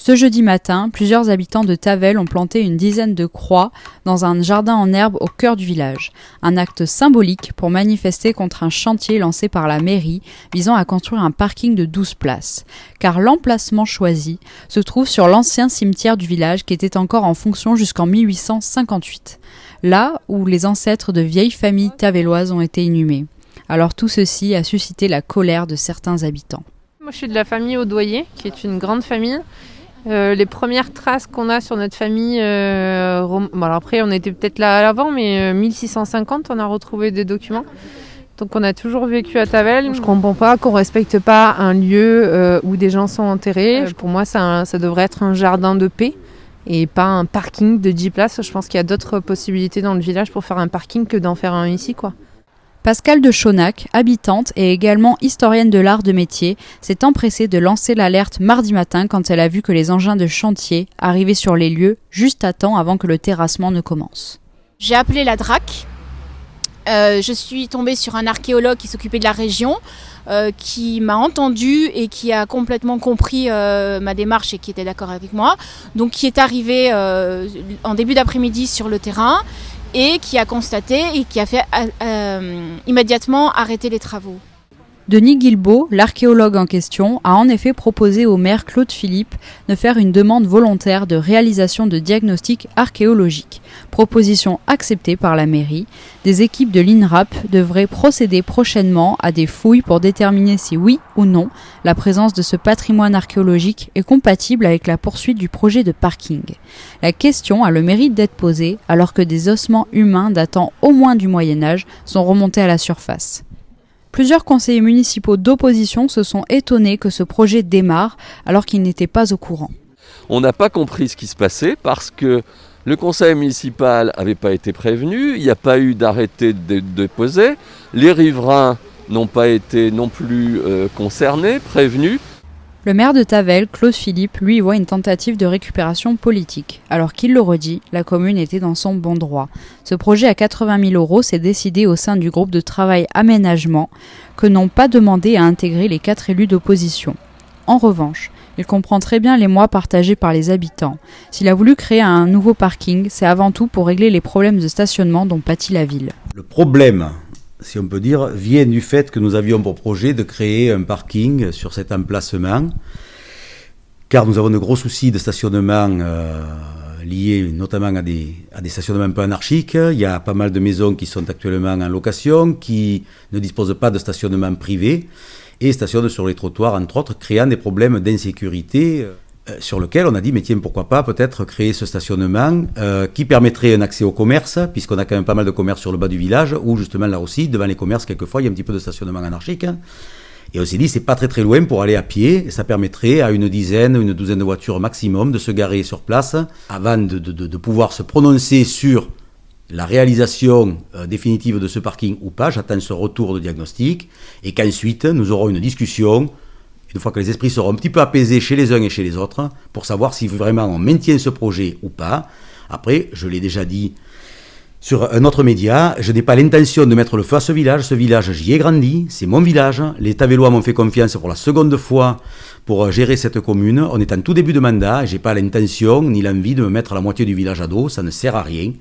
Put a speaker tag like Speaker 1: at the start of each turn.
Speaker 1: Ce jeudi matin, plusieurs habitants de Tavel ont planté une dizaine de croix dans un jardin en herbe au cœur du village. Un acte symbolique pour manifester contre un chantier lancé par la mairie visant à construire un parking de 12 places. Car l'emplacement choisi se trouve sur l'ancien cimetière du village qui était encore en fonction jusqu'en 1858. Là où les ancêtres de vieilles familles tavelloises ont été inhumés. Alors tout ceci a suscité la colère de certains habitants.
Speaker 2: Moi je suis de la famille Audoyer, qui est une grande famille. Les premières traces qu'on a sur notre famille, bon alors après on était peut-être là avant, mais 1650 on a retrouvé des documents. Donc on a toujours vécu à Tavel. Je comprends pas qu'on respecte pas un lieu où des gens sont enterrés. Pour moi ça devrait être un jardin de paix et pas un parking de 10 places. Je pense qu'il y a d'autres possibilités dans le village pour faire un parking que d'en faire un ici, quoi.
Speaker 1: Pascale de Chaunac, habitante et également historienne de l'art de métier, s'est empressée de lancer l'alerte mardi matin quand elle a vu que les engins de chantier arrivaient sur les lieux juste à temps avant que le terrassement ne commence.
Speaker 3: J'ai appelé la DRAC. Je suis tombée sur un archéologue qui s'occupait de la région, qui m'a entendue et qui a complètement compris ma démarche et qui était d'accord avec moi. Donc qui est arrivé en début d'après-midi sur le terrain et qui a constaté et qui a fait immédiatement arrêter les travaux.
Speaker 1: Denis Guilbeault, l'archéologue en question, a en effet proposé au maire Claude Philippe de faire une demande volontaire de réalisation de diagnostic archéologique. Proposition acceptée par la mairie. Des équipes de l'INRAP devraient procéder prochainement à des fouilles pour déterminer si oui ou non la présence de ce patrimoine archéologique est compatible avec la poursuite du projet de parking. La question a le mérite d'être posée alors que des ossements humains datant au moins du Moyen-Âge sont remontés à la surface. Plusieurs conseillers municipaux d'opposition se sont étonnés que ce projet démarre alors qu'ils n'étaient pas au courant.
Speaker 4: On n'a pas compris ce qui se passait parce que le conseil municipal n'avait pas été prévenu, il n'y a pas eu d'arrêté de déposé, les riverains n'ont pas été non plus concernés, prévenus.
Speaker 1: Le maire de Tavel, Claude Philippe, lui voit une tentative de récupération politique. Alors qu'il le redit, la commune était dans son bon droit. Ce projet à 80 000 € s'est décidé au sein du groupe de travail aménagement que n'ont pas demandé à intégrer les 4 élus d'opposition. En revanche, il comprend très bien les mois partagés par les habitants. S'il a voulu créer un nouveau parking, c'est avant tout pour régler les problèmes de stationnement dont pâtit la ville.
Speaker 5: Le problème, si on peut dire, vient du fait que nous avions pour projet de créer un parking sur cet emplacement, car nous avons de gros soucis de stationnement liés notamment à des stationnements un peu anarchiques. Il y a pas mal de maisons qui sont actuellement en location, qui ne disposent pas de stationnement privé, et stationnent sur les trottoirs, entre autres, créant des problèmes d'insécurité sur lequel on a dit, mais tiens, pourquoi pas peut-être créer ce stationnement qui permettrait un accès au commerce, puisqu'on a quand même pas mal de commerces sur le bas du village, où justement là aussi, devant les commerces, quelquefois, il y a un petit peu de stationnement anarchique. Et on s'est dit, c'est pas très très loin pour aller à pied, et ça permettrait à une douzaine de voitures maximum de se garer sur place, avant de pouvoir se prononcer sur la réalisation définitive de ce parking ou pas. J'attends ce retour de diagnostic, et qu'ensuite, nous aurons une discussion, une fois que les esprits seront un petit peu apaisés chez les uns et chez les autres, pour savoir si vraiment on maintient ce projet ou pas. Après, je l'ai déjà dit sur un autre média, je n'ai pas l'intention de mettre le feu à ce village. Ce village, j'y ai grandi, c'est mon village. Les Tavellois m'ont fait confiance pour la seconde fois pour gérer cette commune. On est en tout début de mandat et je n'ai pas l'intention ni l'envie de me mettre la moitié du village à dos, ça ne sert à rien.